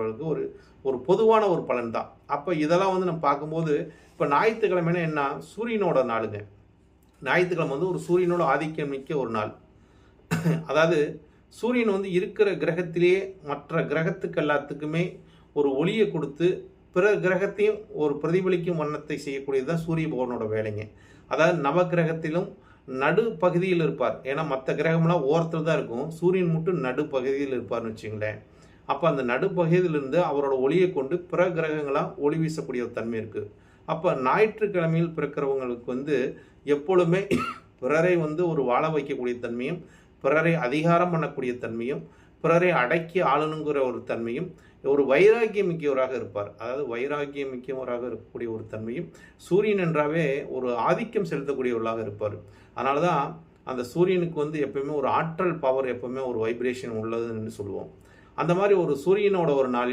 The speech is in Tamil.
ஒரு ஒரு பொதுவான ஒரு பலன் தான். அப்ப இதெல்லாம் வந்து நம்ம பார்க்கும்போது, இப்ப ஞாயித்துக்கிழமைனா என்ன? சூரியனோட நாளுங்க. ஞாயித்துக்கிழமை வந்து ஒரு சூரியனோட ஆதிக்கம் மிக்க ஒரு நாள். அதாவது சூரியன் வந்து இருக்கிற கிரகத்திலேயே மற்ற கிரகத்துக்கு எல்லாத்துக்குமே ஒரு ஒளிய குடுத்து, பிற கிரகத்தையும் ஒரு பிரதிபலிக்கும் வண்ணத்தை செய்யக்கூடியது தான் சூரிய பகவானோட வேலைங்க. அதாவது நவக்கிரகத்திலும் நடுப்பகுதியில் இருப்பார். ஏன்னா மத்த கிரகம்லாம் ஓரத்தில தான் இருக்கும். சூரியன் மட்டும் நடுப்பகுதியில் இருப்பார்ன்னு வச்சுக்கங்களேன். அப்ப அந்த நடுப்பகுதியிலிருந்து அவரோட ஒளிய கொண்டு பிற கிரகங்களா ஒளி வீசக்கூடிய ஒரு தன்மை இருக்கு. அப்ப ஞாயிற்றுக்கிழமையில் பிறக்கிறவங்களுக்கு வந்து எப்பொழுதுமே பிறரை வந்து ஒரு வாழ வைக்கக்கூடிய தன்மையும், பிறரை அதிகாரம் பண்ணக்கூடிய தன்மையும், பிறரை அடக்கி ஆளணுங்கிற ஒரு தன்மையும், ஒரு வைராக்கியம் மிக்கவராக இருப்பார். அதாவது வைராக்கியம் மிக்கவராக இருக்கக்கூடிய ஒரு தன்மையும், சூரியன் என்றாவே ஒரு ஆதிக்கம் செலுத்தக்கூடியவர்களாக இருப்பார். அதனால தான் அந்த சூரியனுக்கு வந்து எப்பவுமே ஒரு ஆற்றல் பவர் எப்பவுமே ஒரு வைப்ரேஷன் உள்ளதுன்னு சொல்லுவோம். அந்த மாரி ஒரு சூரியனோட ஒரு நாள்